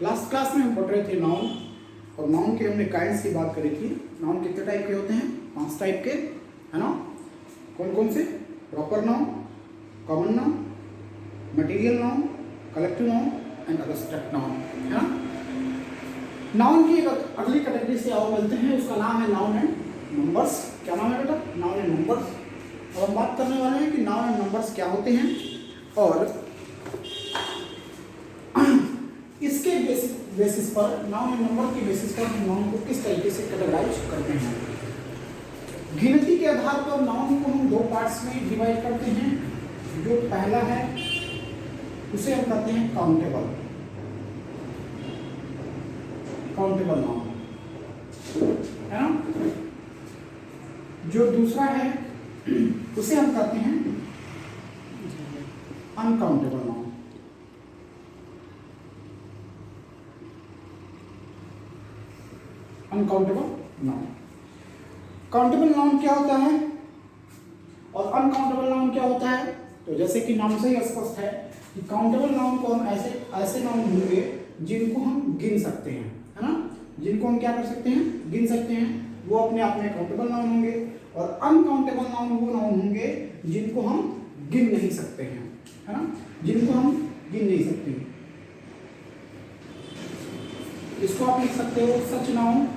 Last class में हम पढ़ रहे थे नाउन, और नाउन के हमने काइंड्स की बात करी थी। नाउन कितने टाइप के होते हैं? 5 टाइप के, है ना? कौन कौन से? Proper noun, common noun, material noun, collective noun and abstract noun, है ना? नाउन की एक अगली कैटेगरी से और मिलते हैं, उसका नाम है नाउन एंड नंबर्स। क्या नाम है बेटा? Noun and numbers. अब हम बात करने वाले हैं कि नाउन एंड नंबर्स क्या होते हैं और इसके बेसिस पर, नाउन एंड नंबर के बेसिस पर हम नाउन को किस तरीके से कैटेगराइज करते हैं। गिनती के आधार पर नाउन को हम 2 पार्ट्स में डिवाइड करते हैं। जो पहला है उसे हम कहते हैं काउंटेबल नाउन, है ना? जो दूसरा है उसे हम कहते हैं uncountable noun. Uncountable noun, countable noun क्या होता है और अनकाउंटेबल नाउन क्या होता है? तो जैसे कि नाम से ही स्पष्ट है कि काउंटेबल नाउन को हम ऐसे नाउन होंगे जिनको हम गिन सकते हैं, है ना? जिनको हम क्या कर सकते हैं? गिन सकते हैं। वो अपने आप में काउंटेबल नाउन होंगे। और अनकाउंटेबल नाउन वो नाउन होंगे जिनको हम गिन नहीं सकते हैं, है ना? जिनको हम गिन नहीं सकते हैं। इसको आप लिख सकते हो सच नाउन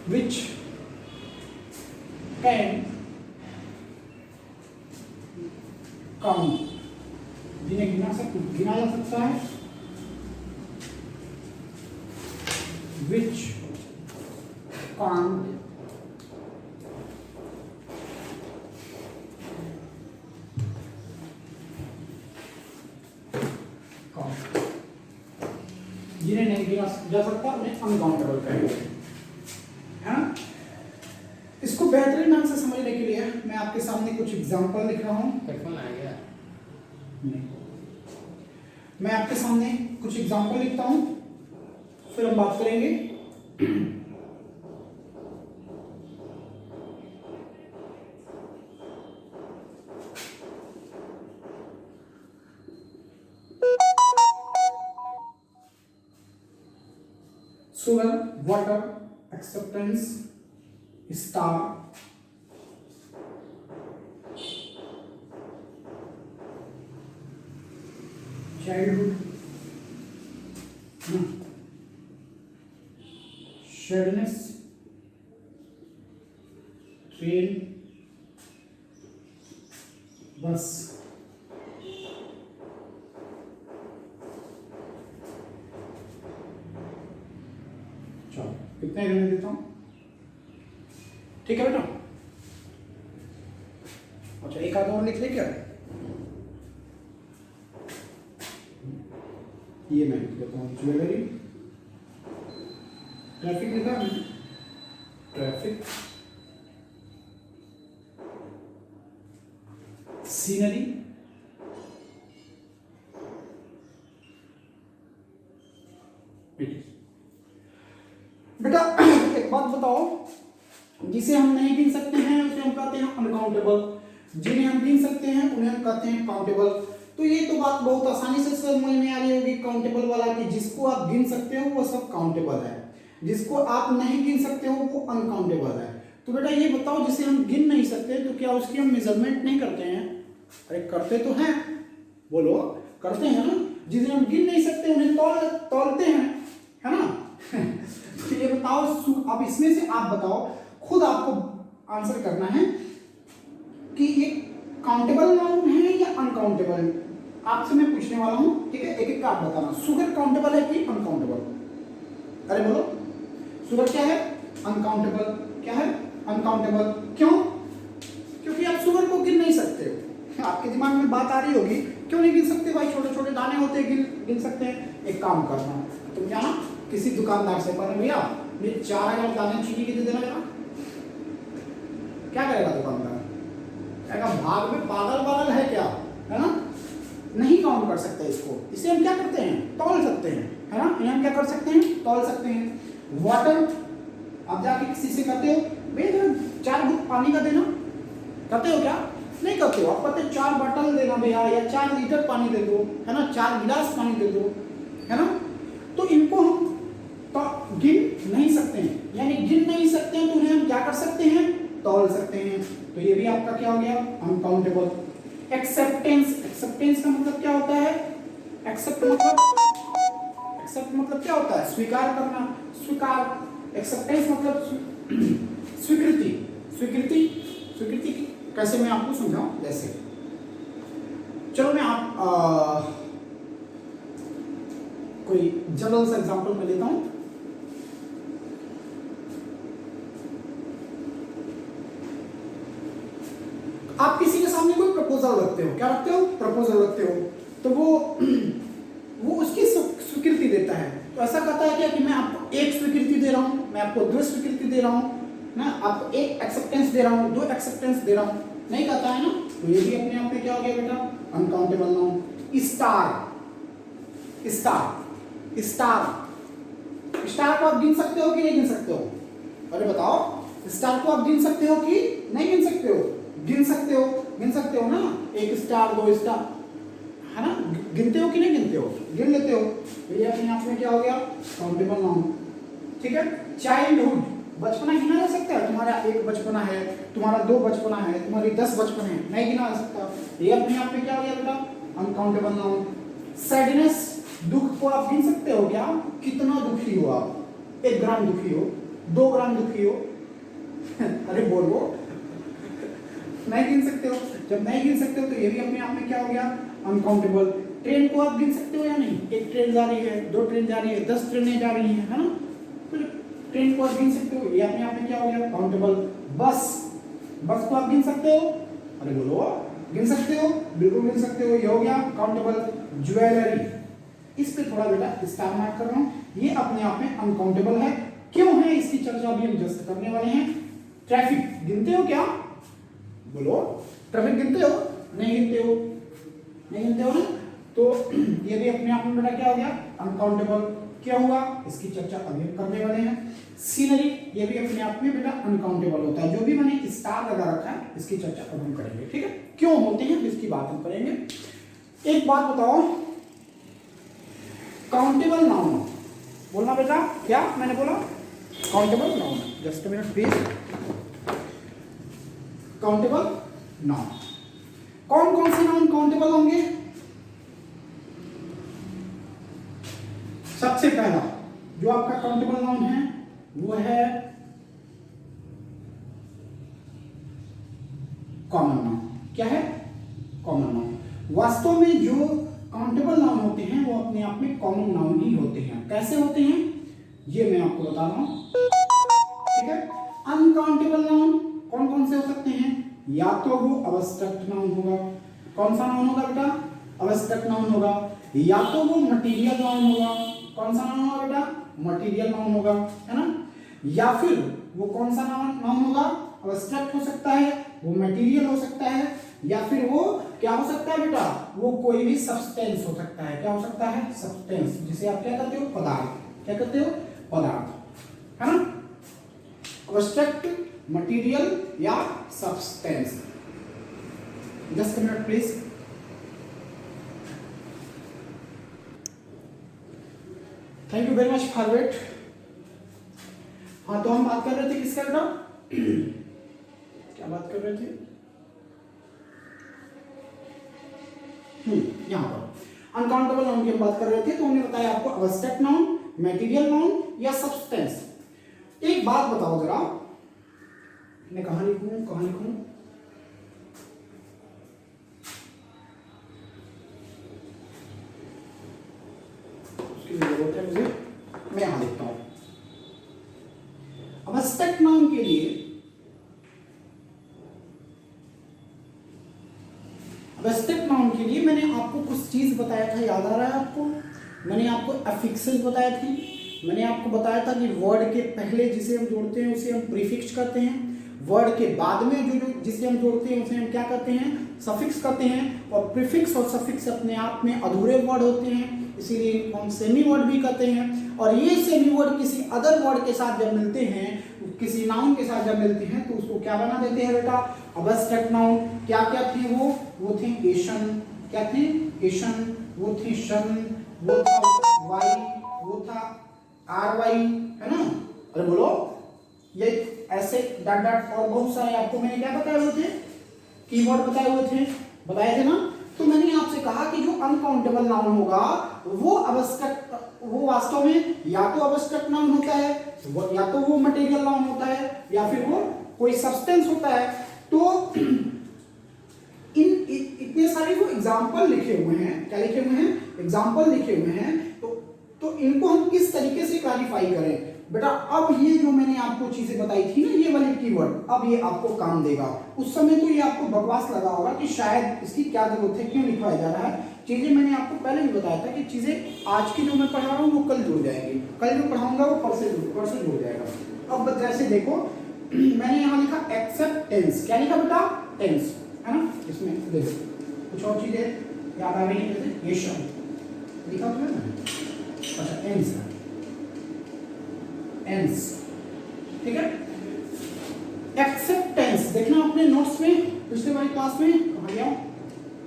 which can count, जिन्हें गिना जा सकता है, which can't count, जिन्हें नहीं गिना जा सकता उन्हें अनकाउंटेबल कहेंगे, है ना? इसको बेहतरीन ढंग से समझने के लिए मैं आपके सामने कुछ एग्जांपल लिख रहा हूँ। नहीं, मैं आपके सामने कुछ एग्जांपल लिखता हूँ, फिर हम बात करेंगे। Sugar, water, acceptance, star, childhood, sadness, train, bus. चलो कितने रहने देता हूं, ठीक है बेटा? अच्छा, एक आध और लिख ले क्या? ये मैं लिख लेता हूँ ज्वेलरी, ट्रैफिक लिखा है, ट्रैफिक, सीनरी, बेटा एक बात बताओ, जिसे हम नहीं गिन सकते हैं उसे हम कहते हैं अनकाउंटेबल, जिन्हें हम गिन सकते हैं उन्हें हम कहते हैं काउंटेबल। तो ये तो बात बहुत आसानी से समझ में आ रही होगी काउंटेबल वाला, कि जिसको आप गिन सकते हो वो सब काउंटेबल है, जिसको आप नहीं गिन सकते हो वो अनकाउंटेबल है। तो बेटा ये बताओ, जिसे हम गिन नहीं सकते तो क्या उसकी हम मेजरमेंट नहीं करते हैं? अरे करते तो हैं, बोलो, करते हैं ना? जिसे हम गिन नहीं सकते उन्हें तौलते हैं, है ना? तो ये बताओ, अब इसमें से आप बताओ, खुद आपको आंसर करना है कि ये काउंटेबल नाउन है या अनकाउंटेबल। आपसे मैं पूछने वाला हूं, ठीक है? एक एक का आप बताना। शुगर काउंटेबल है कि अनकाउंटेबल? अरे बोलो, शुगर क्या है? अनकाउंटेबल। क्या है? अनकाउंटेबल। क्यों? क्योंकि आप शुगर को गिन नहीं सकते हो। आपके दिमाग में बात आ रही होगी, क्यों नहीं गिन सकते भाई? छोटे छोटे दाने होते हैं, गिन सकते हैं। एक काम करना, तुम जाना किसी दुकानदार से, पर भैया मुझे 4000 दाने चीनी के दे देना जरा। क्या करेगा दुकानदार? कहेगा भाग में पागल है क्या, है ना? नहीं काउंट कर सकते इसको। इसे हम क्या करते हैं? तौल सकते हैं, है ना? इन्हें हम क्या कर सकते हैं? तौल सकते हैं। वाटर, आप जाके किसी से कहते हो भैया 4 घूंट पानी का देना, कहते हो क्या? नहीं करते हो। आप कहते हो 4 बॉटल देना भैया, या 4 लीटर पानी दे दो, है ना, 4 गिलास पानी दे दो, है ना। तो इनको हम तो गिन नहीं सकते हैं, यानी गिन नहीं सकते हैं, तो उन्हें हम क्या कर सकते हैं, तौल सकते हैं। तो ये भी आपका क्या हो गया, अनकाउंटेबल। एक्सेप्टेंस, एक्सेप्टेंस का मतलब क्या होता है, एक्सेप्ट मतलब क्या होता है, स्वीकार करना, स्वीकार। एक्सेप्टेंस मतलब स्वीकृति, स्वीकृति, स्वीकृति कैसे मैं आपको समझाऊं, जैसे चलो मैं आप कोई जनरल सा एग्जांपल मैं लेता हूं। आप किसी के सामने कोई प्रपोजल रखते हो, क्या रखते हो, प्रपोजल रखते हो, तो वो उसकी स्वीकृति देता है। तो ऐसा कहता है क्या कि मैं आपको 1 स्वीकृति दे रहा हूं, मैं आपको 2 स्वीकृति दे रहा हूं ना, आपको 1 एक्सेप्टेंस दे रहा हूं, 2 एक्सेप्टेंस दे रहा हूं, नहीं कहता है ना। तो ये भी अपने आप में क्या हो गया बेटा, uncountable noun. Star, star, star, star को आप गिन सकते हो कि नहीं गिन सकते हो, अरे बताओ, स्टार को आप गिन सकते हो कि नहीं गिन सकते हो, गिन सकते हो, गिन सकते हो ना, 1 स्टार 2 स्टार, है ना, गिनते हो कि नहीं गिनते हो, गिन लेते हो। तो ये अपने आप में क्या हो गया, काउंटेबल नाउन, ठीक है। चाइल्डहुड, बचपना गिना जा सकता है, तुम्हारा 1 बचपना है, तुम्हारा 2 बचपना है, तुम्हारी 10 बचपन है, नहीं गिना जा सकता। ये अपने आप में क्या हो गया बेटा, अनकाउंटेबल नाउन। सैडनेस, दुख को आप गिन सकते हो क्या, कितना दुखी हो आप, 1 ग्राम दुखी हो, 2 ग्राम दुखी हो अरे बोलो, नहीं गिन सकते हो। जब नहीं गिन सकते हो तो ये भी अपने आप में क्या हो गया, अनकाउंटेबल। ट्रेन को आप गिन सकते हो या नहीं, 1 ट्रेन जा रही है, 2 ट्रेन जा रही है, 10 ट्रेनें जा रही हैं, है ना, तो ट्रेन को आप गिन सकते हो, ये अपने आप में क्या हो गया, काउंटेबल। बस, बस को आप गिन सकते हो, अरे बोलो, गिन सकते हो, बिल्कुल गिन सकते हो, ये हो गया काउंटेबल। ज्वेलरी, इस पे थोड़ा बेटा स्टार मार्क कर रहा हूं, ये अपने आप में अनकाउंटेबल है। क्यों है, इसकी चर्चा भी हम जस्ट करने वाले हैं। ट्रैफिक गिनते हो क्या, बोलो, ट्रैफिक गिनते हो, नहीं गिनते हो, नहीं गिनते हो ना, तो ये भी अपने आप में बेटा क्या हो गया, अनकाउंटेबल। क्या हुआ, इसकी चर्चा अभी हम करने वाले हैं। सीनरी, ये भी अपने आप में बेटा अनकाउंटेबल होता है, जो भी मैंने स्टार लगा रखा है, इसकी चर्चा अब हम करेंगे, ठीक है, क्यों होते हैं इसकी बात हम करेंगे। एक बात बताओ, काउंटेबल नाउन, बोलना बेटा, क्या मैंने बोला, countable noun, just a minute please. Countable noun, कौन कौन से नाउन काउंटेबल होंगे, सबसे पहला जो आपका काउंटेबल नाउन है वो है कॉमन नाउन। क्या है, कॉमन नाउन। वास्तव में जो काउंटेबल नाउन होते हैं वो अपने आप में कॉमन नाउन ही होते हैं। कैसे होते हैं ये मैं आपको बता रहा हूं, ठीक है। अनकाउंटेबल नाउन कौन कौन से हो सकते हैं, या तो वो अब्स्ट्रैक्ट नाउन होगा, कौन सा नाउन होगा बेटा, अब्स्ट्रैक्ट नाउन होगा, या तो वो मटेरियल नाउन होगा, कौन सा नाउन होगा बेटा, मटेरियल नाउन होगा, है ना, या फिर वो कौन सा नाउन होगा, अब्स्ट्रैक्ट हो सकता है, वो मटेरियल हो सकता है, या फिर वो क्या हो सकता है बेटा, वो कोई भी सब्सटेंस हो सकता है। क्या हो सकता है, सब्सटेंस, जिसे आप क्या कहते हो, पदार्थ, क्या कहते हो, पदार्थ, है ना, अब्स्ट्रैक्ट, मटेरियल या substance. Just a minute please. Thank you very much for wait. हाँ, तो हम बात कर रहे थे किसका बेटा, क्या बात कर रहे थे, यहां पर अनकाउंटेबल नाउन की हम बात कर रहे थे। तो हमने बताया आपको अब्स्ट्रैक्ट नाउन, मटेरियल नाउन या सब्सटेंस। एक बात बताओ जरा, मैं कहां लिखूं, उसकी जरूरत है मुझे, मैं यहां लिखता हूं। अब्स्ट्रैक्ट नाउन के लिए, अब्स्ट्रैक्ट नाउन के लिए मैंने आपको कुछ चीज बताया था, याद आ रहा है आपको, मैंने आपको अफिक्सेस बताए थे, मैंने आपको बताया था कि वर्ड के पहले जिसे हम जोड़ते हैं उसे हम प्रीफिक्स कहते हैं, वर्ड के बाद में जो जिसे हम जोड़ते हैं उसे हम क्या कहते हैं, सफिक्स कहते हैं। और प्रीफिक्स और सफिक्स अपने आप में अधूरे वर्ड होते हैं, इसीलिए हम सेमी वर्ड भी कहते हैं। और ये सेमी वर्ड किसी अदर वर्ड के साथ जब मिलते हैं, किसी नाउन के साथ जब मिलते हैं, तो उसको क्या बना देते हैं बेटा, अब्स्ट्रैक्ट नाउन क्या क्या थे वो थे एशन, क्या थे एशन, वो थे शन, वो था वाई, वो था आर वाई, है ना। अरे बोलो ये ऐसे डॉट डॉट और बहुत सारे आपको मैंने क्या बताए हुए थे, कीवर्ड बताए हुए थे, बताए थे ना। तो मैंने आपसे कहा कि जो अनकाउंटेबल नाउन होगा वो अब्स्ट्रैक्ट, वो वास्तव में या तो अब्स्ट्रैक्ट नाउन होता है, या तो वो मटेरियल नाउन होता है, या फिर वो कोई सब्सटेंस होता है। तो इन इतने सारे जो एग्जाम्पल लिखे हुए हैं, क्या लिखे हुए हैं, एग्जाम्पल लिखे हुए हैं, तो इनको हम किस तरीके से क्लैरिफाई करें बेटा। अब ये जो मैंने आपको चीजें बताई थी ना, ये वाले कीवर्ड, अब ये आपको काम देगा। उस समय तो ये आपको बकवास लगा होगा कि शायद इसकी क्या जरूरत है, क्यों लिखवाया जा रहा है। चीजें मैंने आपको पहले भी बताया था कि चीजें आज की जो मैं पढ़ा रहा हूँ वो कल जुड़ जाएंगी, कल जो पढ़ाऊंगा वो परसों जुड़ जाएगा। अब जैसे देखो मैंने यहाँ लिखा एक्सेप्ट टेंस, क्या लिखा बेटा, टेंस, है ना। इसमें देखो कुछ और चीजें याद आ रही है, जैसे ये शब्द लिखा हुआ है ना, अच्छा टेंस, एंस, ठीक है। एक्सेप्टेंस देखना अपने नोट्स में, पिछले वाली क्लास में कहा गया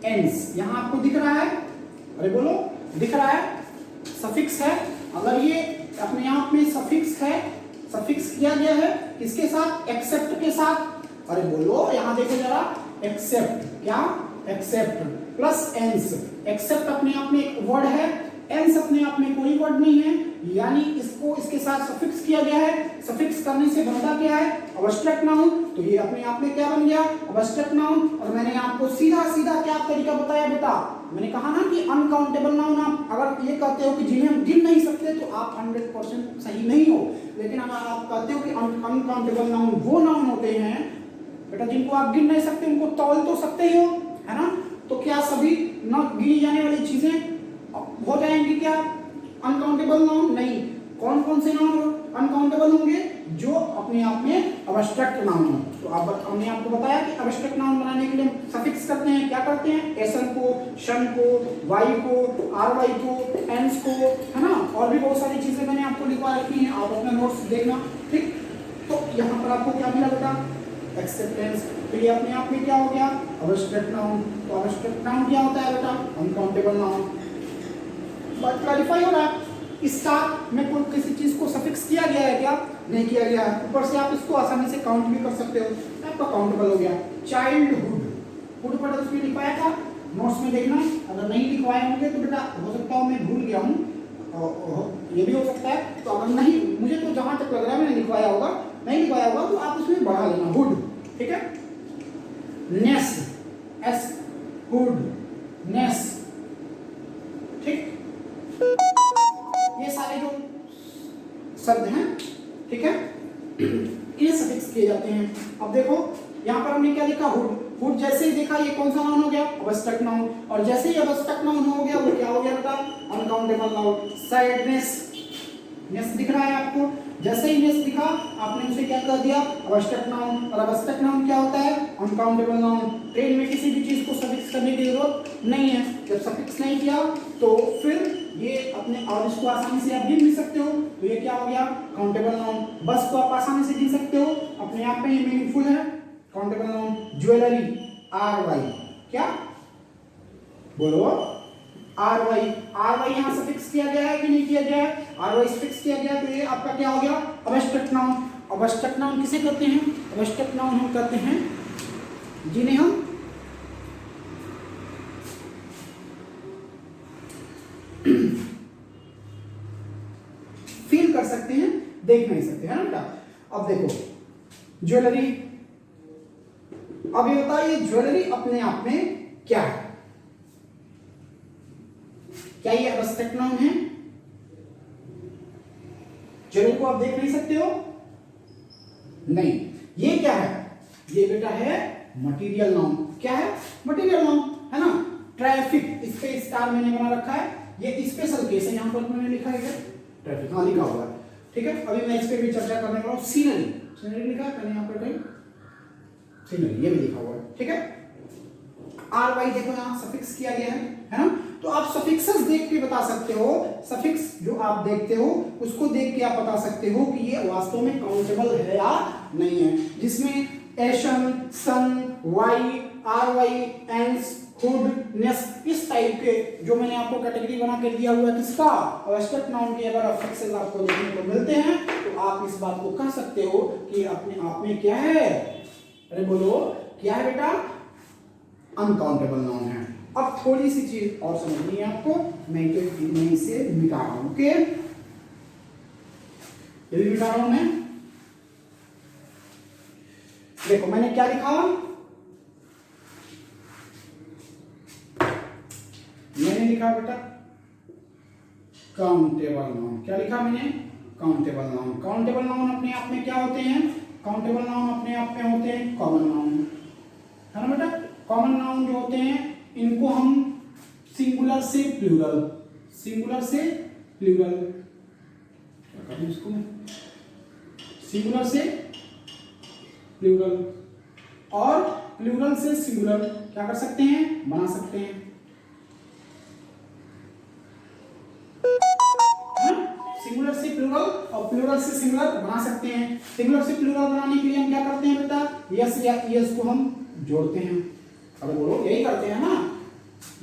एंस, यहां आपको दिख रहा है, अरे बोलो दिख रहा है, सफिक्स है। अगर ये अपने आप में सफिक्स है, सफिक्स किया गया है किसके साथ, एक्सेप्ट के साथ। अरे बोलो यहां देखो जरा, एक्सेप्ट, क्या एक्सेप्ट प्लस एंस, एक्सेप्ट अपने आप में एक वर्ड है, एंस अपने आप में कोई वर्ड नहीं है, यानी इसको इसके साथ सफिक्स किया गया है। सफिक्स करने से बनता क्या है, अब्स्ट्रैक्ट नाउन। तो ये अपने आप में क्या बन गया, अब्स्ट्रैक्ट नाउन। और मैंने आपको सीधा सीधा क्या तरीका बताया बेटा, मैंने कहा ना कि अनकाउंटेबल नाउन आप अगर ये कहते हो कि जिन्हें हम गिन नहीं सकते तो आप 100% सही नहीं हो। लेकिन अगर आप कहते हो कि अनकाउंटेबल नाउन वो नाउन होते हैं बेटा जिनको आप गिन नहीं सकते, उनको तौल तो सकते ही हो, है ना। तो क्या सभी न गिनी जाने वाली चीजें हो जाएंगी क्या अनकाउंटेबल नाउन, नहीं। कौन कौन से नाउन अनकाउंटेबल होंगे, जो अपने आप में अब्स्ट्रैक्ट नाउन हो। तो अब हमने आपको बताया कि अब्स्ट्रैक्ट नाउन बनाने के लिए सफिक्स करते हैं, क्या करते हैं, एसन को, शन को, वाई को, आर वाई को, एंस को, है ना। और भी बहुत सारी चीजें मैंने आपको लिखवा रखी हैं, आप अपना नोट्स देखना, ठीक। तो यहाँ पर आपको क्या मिला बेटा, एक्सेप्टेंस। तो ये अपने आप में क्या हो गया, अब्स्ट्रैक्ट नाउन। तो अब्स्ट्रैक्ट नाउन क्या होता है बेटा, अनकाउंटेबल नाउन। बात क्लैरिफाई हो रहा है। इसका में कोई किसी चीज को सफिक्स किया गया है क्या, नहीं किया गया है। ऊपर से आप इसको आसानी से काउंट भी कर सकते हो, आपका काउंटेबल हो गया। चाइल्डहुड, हुड पर उसमें लिखवाया था, नोट्स में देखना। अगर नहीं लिखवाए होंगे तो बेटा हो सकता है मैं भूल गया हूँ, ये भी हो सकता है। तो अगर नहीं, मुझे तो जहां तक लग रहा है मैंने लिखवाया होगा, नहीं लिखवाया होगा तो आप उसमें बढ़ा लेना, हुड, ठीक है। नेस्ट, एस हुड, नेस्ट, ठीक। ये सारे जो शब्द हैं, ठीक है, ये सफिक्स किए जाते हैं। अब देखो यहाँ पर हमने क्या लिखा, हुड। हुड जैसे ही देखा ये कौन सा नाउन हो गया, अब्स्ट्रैक्ट नाउन। और जैसे ही अब्स्ट्रैक्ट नाउन हो गया वो क्या हो गया बेटा, अनकाउंटेबल नाउन। सैडनेस, नेस दिख रहा है आपको, जैसे ही नेस दिखा आपने उसे क्या कर दिया, अब्स्ट्रैक्ट नाउन। और अब्स्ट्रैक्ट नाउन क्या होता है, अनकाउंटेबल नाउन। ट्रेन में किसी भी चीज को सफिक्स करने की जरूरत नहीं है, जब सफिक्स नहीं किया तो फिर ये अपने, और इसको आसानी से आप गिन भी सकते हो, तो ये क्या हो गया, काउंटेबल नाउन। बस को आप आसानी से गिन सकते हो, अपने आप में ये मीनिंगफुल है, countable noun. Jewellery, R Y, क्या बोलो, आर वाई। आर वाई यहाँ सफिक्स किया गया है कि नहीं किया गया है, आर वाई सफिक्स किया गया, तो ये आपका क्या हो गया, अब्स्ट्रैक्ट नाउन। अब्स्ट्रैक्ट नाउन किसे कहते हैं, अब्स्ट्रैक्ट नाउन हम कहते हैं जिन्हें हम फील कर सकते हैं, देख नहीं सकते, है ना बेटा। अब देखो ज्वेलरी, अब ये बताइए ज्वेलरी अपने आप में क्या है, क्या ये अब्स्ट्रैक्ट नाउन है, ज्वेलरी को आप देख नहीं सकते हो, नहीं। ये क्या है, ये बेटा है मटेरियल नाउन। क्या है, मटेरियल नाउन, है ना। ट्रैफिक, इस पे स्टार मैंने बना रखा है, ये स्पेशल केस है, यहां पर मैंने लिखा है ट्रैफिक, हाँ लिखा हुआ है, ठीक है। अभी मैं इस पे भी चर्चा करने वाला हूं। सीनरी, सीनरी लिखा है कहीं, यहाँ पर कहीं सीनरी, ये भी लिखा हुआ है, ठीक है। आर वाई देखो यहाँ सफिक्स किया गया है ना। तो आप सफिक्सेस देख के बता सकते हो, सफिक्स जो आप देखते हो उसको देख के आप बता सकते हो कि ये वास्तव में काउंटेबल है या नहीं है। जिसमें ation, sion, Y, R Y, ance, hood, ness, इस टाइप के जो मैंने आपको कैटेगरी बना के दिया हुआ है किसका, एब्स्ट्रैक्ट नाउन के अगर अफिक्सेस आपको देखने को मिलते हैं तो आप इस बात को कह सकते हो कि अपने आप में क्या है, अरे बोलो क्या है बेटा, अनकाउंटेबल नाउन है। अब थोड़ी सी चीज और समझनी है आपको, मैं इसे मिटा रहा हूं, ओके, ये भी मिटा रहा हूं मैं। देखो मैंने क्या लिखा, मैंने लिखा बेटा काउंटेबल नाउन, क्या लिखा मैंने, काउंटेबल नाउन। काउंटेबल नाउन अपने आप में क्या होते हैं, काउंटेबल नाउन अपने आप में होते हैं कॉमन नाउन, है ना बेटा। कॉमन नाउन जो होते हैं इनको हम सिंगुलर से प्लूरल, सिंगुलर से प्लूरल, क्या करूं इसको, सिंगुलर से प्लूरल और प्लूरल से सिंगुलर क्या कर सकते हैं, बना सकते हैं। सिंगुलर से प्लूरल और प्लूरल से सिंगुलर बना सकते हैं। सिंगुलर से प्लूरल बनाने के लिए हम क्या करते हैं बेटा, यस या ईएस को हम जोड़ते हैं। अब बोलो यही करते हैं ना,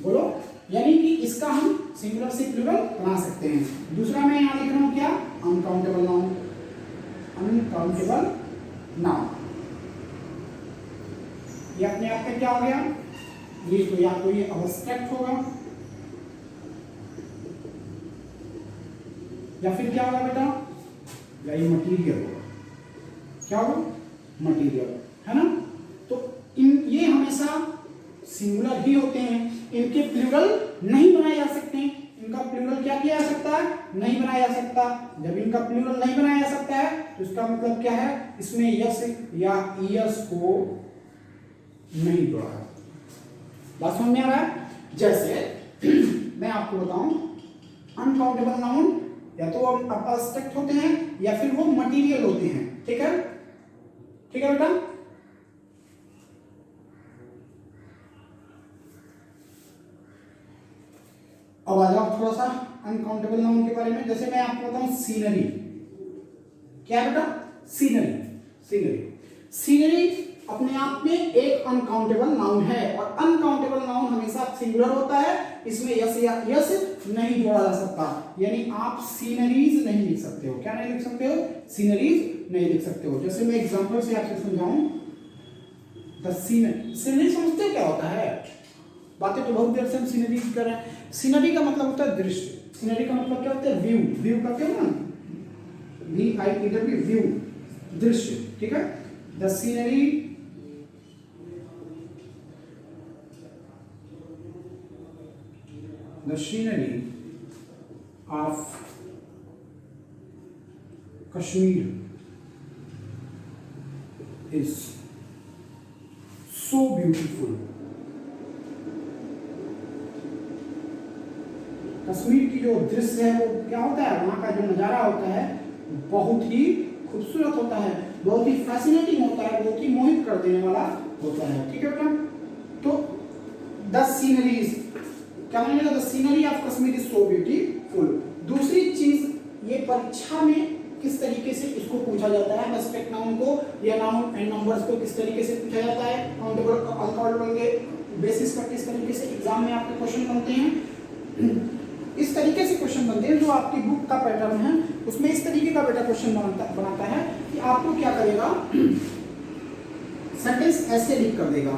बोलो, यानी कि इसका हम सिंगुलर से प्लूरल बना सकते हैं। दूसरा मैं यहां लिख रहा हूं क्या, अनकाउंटेबल नाउन, अनकाउंटेबल नाउन। ये अपने आप में क्या हो गया, ये तो या तो ये एब्स्ट्रैक्ट होगा या फिर क्या होगा बेटा, या ये मटीरियल होगा, क्या होगा, मटीरियल, है ना। तो ये हमेशा सिंगुलर ही होते हैं, इनके प्लूरल नहीं बनाए जा सकते, इनका प्लूरल क्या किया जा सकता है, नहीं बनाया जा सकता। जब इनका प्लूरल नहीं बनाया जा सकता है तो इसका मतलब क्या है, इसमें यस या ईएस को नहीं जोड़ा है। बात समझ में आ रहा है। जैसे मैं आपको बताऊं, अनकाउंटेबल नाउन या तो एब्स्ट्रैक्ट होते हैं या फिर वो मटेरियल होते हैं, ठीक है, ठीक है बेटा। अब आ जाओ थोड़ा सा अनकाउंटेबल नाउन के बारे में। जैसे मैं आपको बताऊं सीनरी, क्या है बेटा, सीनरी, सीनरी, सीनरी अपने आप में एक अनकाउंटेबल नाउन है और अनकाउंटेबल नाउन हमेशा सिंगुलर होता है, इसमें यस या यस नहीं जोड़ा जा सकता, यानी आप सीनरीज नहीं लिख सकते हो। क्या नहीं लिख सकते हो, सीनरीज नहीं लिख सकते हो। जैसे मैं एग्जांपल से आपसे समझाऊं, द सीनरी, सीनरी समझते क्या होता है, बातें तो बहुत देर से हम सीनरी कर रहे हैं। सीनरी का मतलब होता है दृश्य, सीनरी का मतलब क्या होता है, व्यू, व्यू का क्या ना, VIEW, व्यू, दृश्य, ठीक है। The scenery the scenery of Kashmir is so beautiful. Kashmir की जो दृश्य है वो क्या होता है, वहां का जो नजारा होता है बहुत ही खूबसूरत होता है, बहुत ही फैसिनेटिंग होता है, बहुत ही मोहित कर देने वाला होता है, ठीक है बेटा। तो द सीनरीज क्या मानेगा, the scenery of Kashmir is so beautiful. दूसरी चीज, ये परीक्षा में किस तरीके से इसको पूछा जाता है, एब्स्ट्रैक्ट नाउन को या नाउन एंड नंबर्स को किस तरीके से पूछा जाता है, काउंटेबल अनकाउंटेबल के बेसिस पर किस तरीके से एग्जाम में आपके क्वेश्चन बनते हैं। इस तरीके से क्वेश्चन बनते हैं, जो आपकी बुक का पैटर्न है उसमें इस तरीके का बेटा क्वेश्चन बनाता है कि आपको क्या करेगा, सेंटेंस ऐसे लिख कर देगा,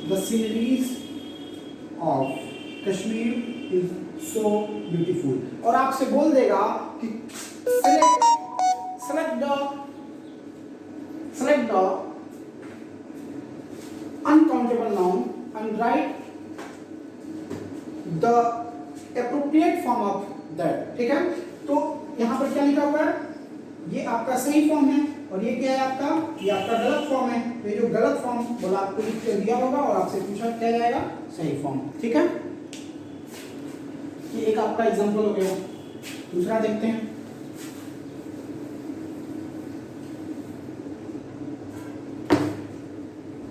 the sceneries of Kashmir is so beautiful, और आपसे बोल देगा कि select the uncountable noun and write the appropriate form of that, ठीक है। तो यहाँ पर क्या लिखा हुआ है, ये आपका सही फॉर्म है और ये क्या है आपका, ये आपका गलत फॉर्म है। ये जो गलत फॉर्म बोला आपको लिख के दिया होगा और आपसे पूछा क्या जाएगा, सही फॉर्म, ठीक है। ये एक आपका एग्जांपल हो गया। दूसरा देखते हैं,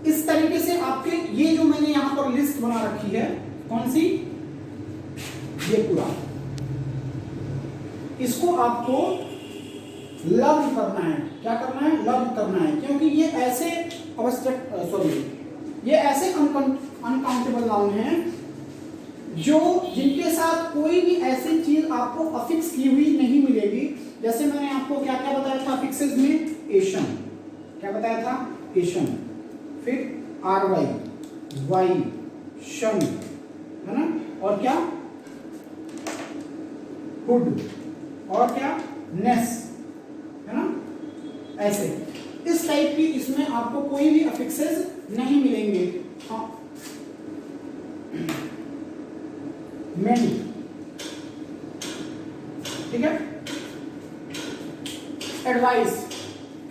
इस तरीके से आपके ये जो मैंने यहां पर लिस्ट बना रखी है, कौन सी, ये पूरा, इसको आपको लर्न करना है। क्या करना है? लर्न करना है, क्योंकि ये ऐसे ये ऐसे अनकाउंटेबल नाउन हैं जो जिनके साथ कोई भी ऐसी चीज आपको अफिक्स की हुई नहीं मिलेगी। जैसे मैंने आपको क्या क्या बताया था अफिक्सेस में? एशन, क्या बताया था? एशन, फिर आर वाई, वाई, शन, है ना, और क्या? हुड, और क्या? नेस, है ना, ऐसे इस टाइप की इसमें आपको कोई भी अफिक्सेस नहीं मिलेंगे। हाँ, मेनी, ठीक है। एडवाइस,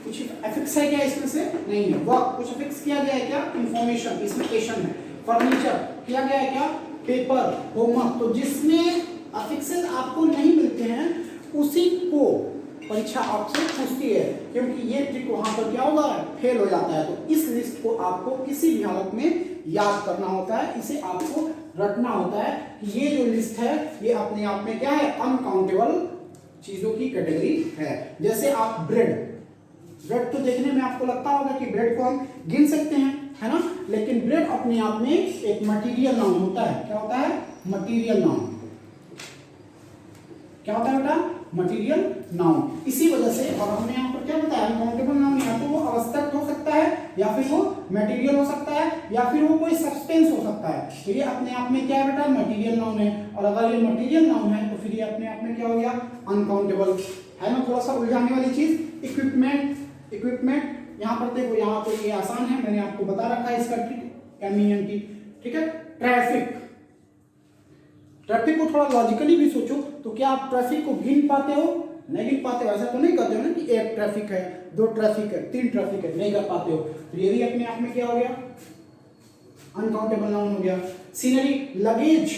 कुछ अफिक्स है क्या इसमें से? नहीं है। वर्क, कुछ अफिक्स किया गया है क्या? इंफॉर्मेशन, इसमें एशन है। फर्नीचर किया गया है क्या? Paper, homework. तो जिसमें अफिक्सेस आपको नहीं मिलते हैं उसी को परीक्षा आपसे पूछती है, क्योंकि ये ट्रिक वहां पर क्या होगा? फेल हो जाता है। तो इस लिस्ट को आपको किसी भी हालत में याद करना होता है, इसे आपको रटना होता है कि ये जो लिस्ट है ये अपने आप में क्या है? अनकाउंटेबल चीजों की कैटेगरी है। जैसे आप ब्रेड तो देखने में आपको लगता होगा कि ब्रेड को हम गिन सकते हैं, है ना, लेकिन ब्रेड अपने आप में एक मटेरियल नाउन होता है। क्या होता है? Material noun. क्या होता है बेटा? Material noun. इसी वजह से, और हमने यहाँ पर क्या बताया? अनकाउंटेबल नाउन या तो वो अवस्थक हो सकता है, या फिर वो मटेरियल हो सकता है, या फिर वो कोई सब्सटेंस हो सकता है। तो ये अपने आप में क्या है बेटा? मटेरियल नाउन है। और अगर ये मटेरियल नाउन है तो फिर ये अपने आप में क्या हो गया? अनकाउंटेबल, है ना। थोड़ा सा उलझाने वाली चीज। इक्विपमेंट यहाँ पर देखो, यहाँ तो ये आसान है, मैंने आपको बता रखा है इसका ट्रिक, MENT, ठीक है। ट्रैफिक को थोड़ा लॉजिकली भी सोचो तो क्या आप ट्रैफिक को गिन पाते हो? नहीं गिन पाते हो। ऐसा तो नहीं करते हो ना कि एक ट्रैफिक है, दो ट्रैफिक है, तीन ट्रैफिक है, नहीं कर पाते हो। तो ये भी अपने आप में क्या हो गया? अनकाउंटेबल नाउन हो गया। सीनरी, लगेज,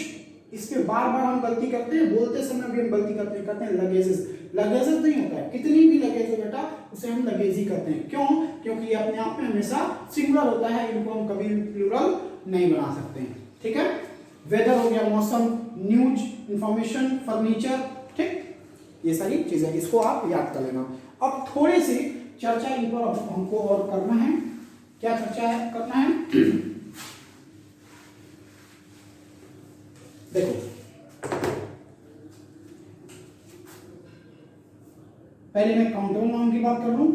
इस पे बार बार हम गलती करते हैं, बोलते समय भी हम गलती करते हैं लगेजेस नहीं होता है। कितनी भी लगेज हो बेटा उसे हम लगेज ही करते हैं। क्यों? क्योंकि ये अपने आप में हमेशा सिंगुलर होता है, इनको हम कभी प्लूरल नहीं बना सकते हैं, ठीक है। वेदर हो गया, मौसम, न्यूज, इंफॉर्मेशन, फर्नीचर, ठीक, ये सारी चीजें, इसको आप याद कर लेना। अब थोड़ी सी चर्चा इन पर हमको और करना है। क्या चर्चा है करना है? देखो, पहले मैं काउंटेबल नाउन की बात कर लूं।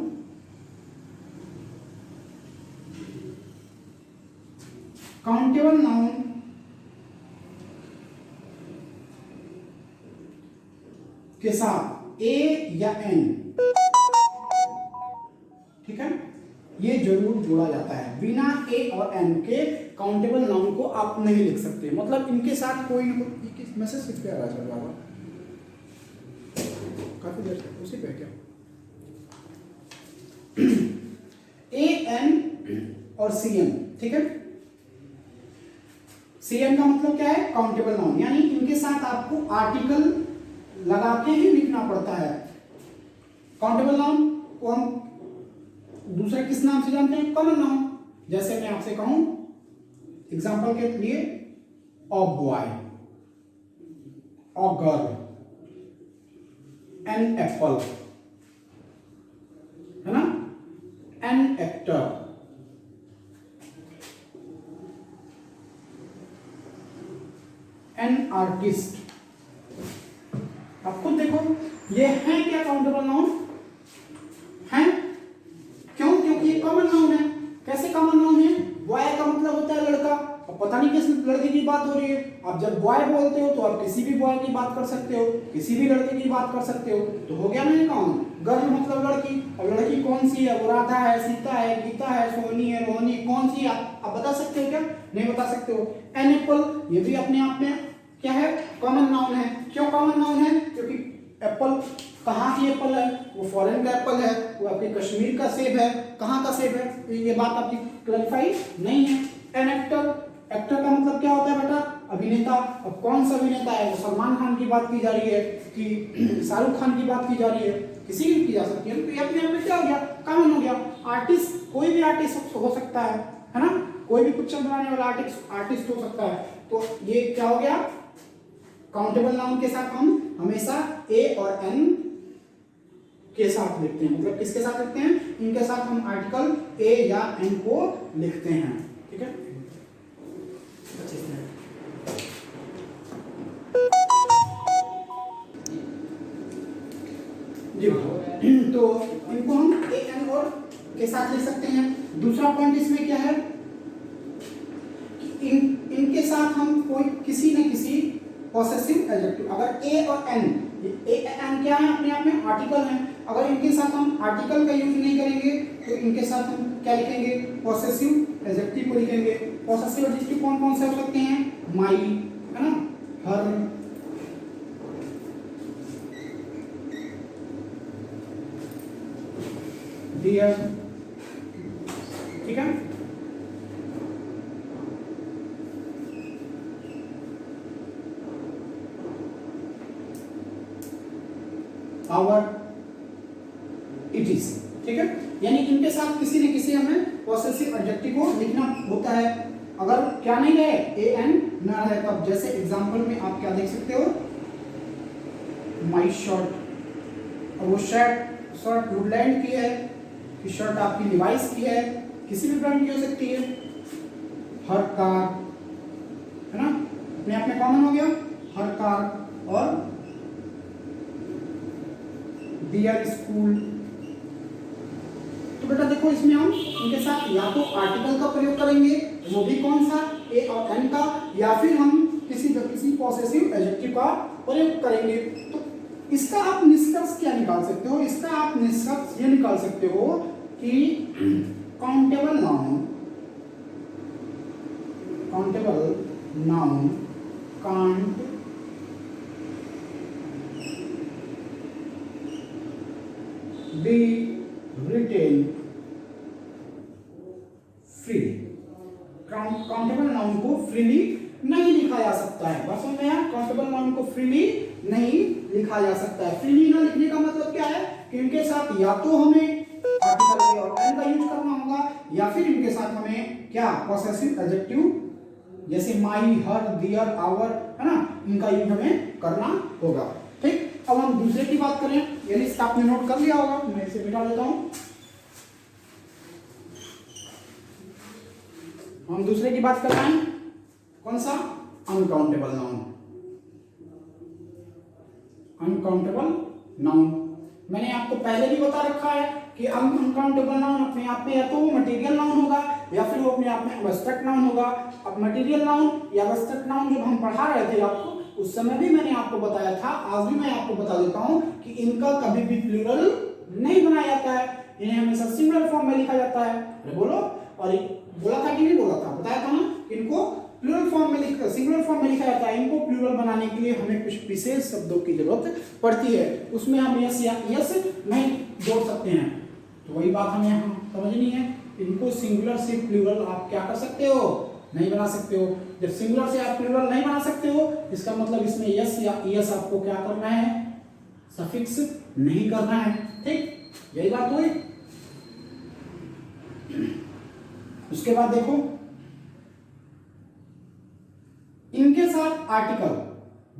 काउंटेबल नाउन के साथ ए या एन, ठीक है, ये जरूर जोड़ा जाता है। बिना ए और एन के काउंटेबल नाउन को आप नहीं लिख सकते। मतलब इनके साथ कोई ना कोई मैसेज किस पे आ रहा है? काफी देर से उसी पे क्या? ए एन और सी एन, ठीक है। सी एन का मतलब क्या है? काउंटेबल नाउन, यानी इनके साथ आपको आर्टिकल लगा के ही लिखना पड़ता है। काउंटेबल नाउन को हम दूसरे किस नाम से जानते हैं? Common noun. जैसे मैं आपसे कहूं एग्जांपल के लिए, a boy, a girl, an apple, है ना, एन एक्टर, एन आर्टिस्ट। आप खुद देखो, ये है क्या काउंटेबल नाउन? है। क्यों? क्योंकि ये कॉमन नाउन है। कैसे कॉमन नाउन है? बॉय का मतलब होता है लड़का, अब पता नहीं किस लड़के की बात हो रही है। आप जब बॉय बोलते हो तो आप किसी भी बॉय की बात कर सकते हो, किसी भी लड़के की बात कर सकते हो, तो हो गया ना ये कौन? गर्ल मतलब लड़की। और लड़की कौन सी है? वो राधा है, सीता है, गीता है, सोनी है, रोहिणी, कौन सी? आप बता सकते हो क्या? नहीं बता सकते हो। एन एप्पल, ये भी अपने आप में क्या है? कॉमन नाउन है। क्यों कॉमन नाउन है? क्योंकि एप्पल कहाँ की एप्पल है? वो फॉरेन का एप्पल है, वो आपके कश्मीर का सेब है। कहाँ का सेब है? ये बात आपकी क्लैरिफाई नहीं है। एन एक्टर, एक्टर का मतलब क्या होता है बेटा? अभिनेता। अब कौन सा अभिनेता है? वो सलमान खान की बात की जा रही है कि शाहरुख खान की बात की जा रही है? किसी की की जा सकती है। तो ये अपने आप में क्या हो गया? कॉमन हो गया। आर्टिस्ट, कोई भी आर्टिस्ट हो सकता है ना, कोई भी पिक्चर बनाने वाला आर्टिस्ट हो सकता है। तो ये क्या हो गया? काउंटेबल नाउन के साथ हम हमेशा ए और एन के साथ लिखते हैं। मतलब किसके साथ लिखते हैं? इनके साथ हम आर्टिकल ए या एन को लिखते हैं। ठीक है, जी। तो इनको हम ए एन और के साथ लिख सकते हैं। दूसरा पॉइंट इसमें क्या है कि इनके साथ हम कोई किसी न किसी पॉसेसिव एडजेक्टिव, अगर ए और एन, ए एन क्या है? अपने आप में आर्टिकल है। अगर इनके साथ हम आर्टिकल का यूज नहीं करेंगे तो इनके साथ हम क्या लिखेंगे? पॉसेसिव एडजेक्टिव को लिखेंगे। पॉसेसिव एडजेक्टिव कौन कौन से हो सकते हैं? माई, है ना, हर, डियर। ठीक है, आवर, इट इज। ठीक है, यानी इनके साथ किसी न किसी हमें पॉसेसिव एडजेक्टिव को लिखना होता है। अगर क्या नहीं रहे, ए एन ना रहे तब। जैसे एग्जांपल में आप क्या देख सकते हो? माई शर्ट, और वो शर्ट वुडलैंड की है कि शर्ट आपकी लिवाइस की है, किसी भी ब्रांड की हो सकती है। हर कार, है ना, अपने आप में कॉमन हो गया हर कार। और डियर स्कूल। तो बेटा देखो, इसमें हम इनके साथ या तो आर्टिकल का प्रयोग करेंगे, वो भी कौन सा? ए और एन का, या फिर हम किसी पॉसेसिव एडजेक्टिव का प्रयोग करेंगे। तो इसका आप निष्कर्ष क्या निकाल सकते हो? इसका आप निष्कर्ष ये निकाल सकते हो कि countable noun can't be written free. Countable noun को फ्रीली नहीं लिखा जा सकता है। बात समझ में आया? काउंटेबल नाउन को फ्रीली नहीं लिखा जा सकता है। फ्रीली ना लिखने का मतलब क्या है कि इनके साथ या तो हमें आर्टिकल ए और एन का यूज करना होगा, या फिर इनके साथ हमें क्या? पॉसेसिव एडजेक्टिव जैसे माई, हर, डियर, आवर, है ना, इनका यूज हमें करना होगा। ठीक, अब हम दूसरे की बात करें। ये लिस्ट आपने नोट कर लिया होगा, मैं इसे मिटा देता हूं। हम दूसरे की बात कर रहे हैं, कौन सा? Uncountable noun. अनकाउंटेबल नाउन मैंने आपको पहले भी बता रखा है कि अनकाउंटेबल नाउन अपने आप में या तो वो मटेरियल नाउन होगा या फिर वो अपने आप में एब्स्ट्रैक्ट नाउन होगा। अब मटेरियल नाउन या एब्स्ट्रैक्ट नाउन जब हम पढ़ा रहे थे आपको, उस समय भी मैंने आपको बताया था, आज भी मैं आपको बता देता हूं कि इनका कभी भी प्लूरल नहीं बनाया जाता है, इन्हें हमेशा सिंगुलर फॉर्म में लिखा जाता है। अरे बोलो, और बोला था कि नहीं बोला था? बताया था ना, इनको प्लूरल फॉर्म में लिखकर सिंगुलर फॉर्म में लिखा जाता है। इनको प्लूरल बनाने के लिए हमें कुछ विशेष शब्दों की जरूरत पड़ती है, उसमें हम यस या यस नहीं जोड़ सकते हैं। तो वही बात हमें यहाँ समझनी है। इनको सिंगुलर से प्लूरल आप क्या कर सकते हो? नहीं बना सकते हो। जब सिंगुलर से आप प्लूरल नहीं बना सकते हो, इसका मतलब इसमें यस या यस आपको क्या करना है? सफिक्स नहीं करना है। ठीक, यही बात हुई। उसके बाद देखो, इनके साथ आर्टिकल,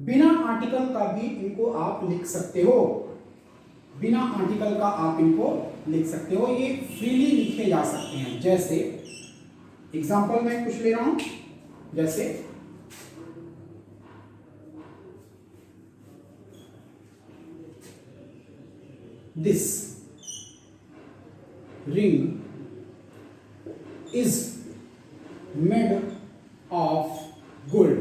बिना आर्टिकल का भी इनको आप लिख सकते हो। बिना आर्टिकल का आप इनको लिख सकते हो, ये फ्रीली लिखे जा सकते हैं। जैसे एग्जांपल में कुछ ले रहा हूं, जैसे this ring is made of gold.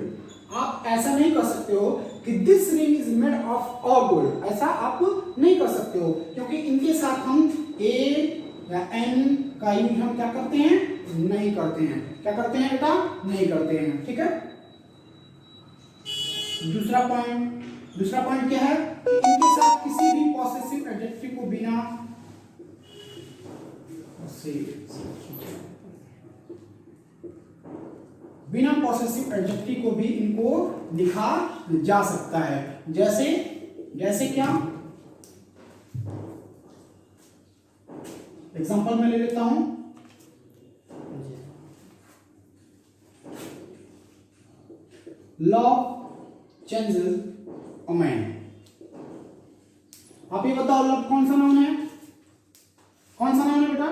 आप ऐसा नहीं कर सकते हो कि this ring is made of a gold, ऐसा आप नहीं कर सकते हो, क्योंकि इनके साथ हम ए या एन का यूज हम क्या करते हैं? नहीं करते हैं। क्या करते हैं बेटा? नहीं करते हैं। ठीक है, दूसरा पॉइंट क्या है? इनके साथ किसी भी पॉसेसिव एडजेक्टिव को बिना पॉसेसिव एडजेक्टिव को भी इनको लिखा जा सकता है। जैसे क्या? एग्जांपल में ले लेता हूं, लव चेंजेस अ मैन। आप ये बताओ लव कौन सा नाउन है? कौन सा नाउन है बेटा?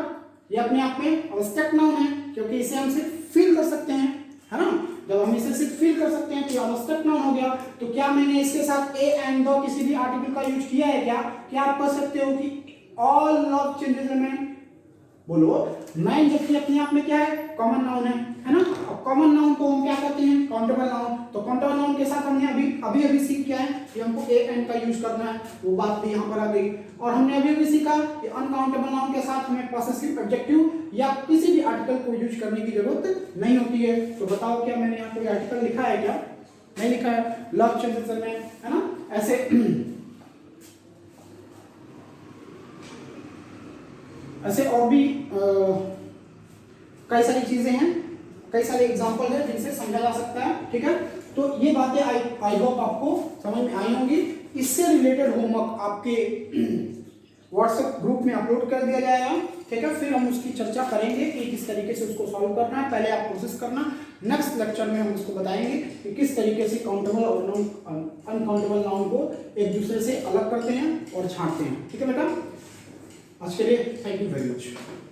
ये अपने आप में एब्स्ट्रैक्ट नाउन है, क्योंकि इसे हम सिर्फ फील कर सकते हैं, है ना। जब हम इसे सिर्फ फील कर सकते हैं तो एब्स्ट्रैक्ट नाउन हो गया। तो क्या मैंने इसके साथ ए एंड द किसी भी आर्टिकल का यूज किया है क्या? क्या आप कह सकते हो कि ऑल लव चेंजेस मैन? बोलो, मैन जबकि अपने आप में क्या है? कॉमन नाउन है ना। अब कॉमन नाउन को हम क्या कहते हैं? Countable noun. तो काउंटेबल नाउन के साथ हमने अभी सीख किया है कि हमको ए एंड का यूज करना है, वो बात भी यहाँ पर आ गई। और हमने अभी सीखा कि अनकाउंटेबल नाउन के साथ हमें पॉसेसिव एडजेक्टिव या किसी भी आर्टिकल को यूज करने की जरूरत नहीं होती है। तो बताओ क्या मैंने यहाँ कोई आर्टिकल लिखा है क्या? नहीं लिखा है। लव चेंजेस मैन, है ना। ऐसे और भी कई सारी चीजें हैं, कई सारे एग्जाम्पल है जिनसे समझा जा सकता है। ठीक है, तो ये बातें आई होप आपको समझ में आई होंगी। इससे रिलेटेड होमवर्क आपके व्हाट्सएप ग्रुप में अपलोड कर दिया जाएगा। ठीक है, फिर हम उसकी चर्चा करेंगे कि किस तरीके से उसको सॉल्व करना है। पहले आप कोशिश करना, नेक्स्ट लेक्चर में हम उसको बताएंगे कि किस तरीके से काउंटेबल और अनकाउंटेबल नाउन को एक दूसरे से अलग करते हैं और छांटते हैं। ठीक है बेटा, आज के लिए थैंक यू वेरी मच।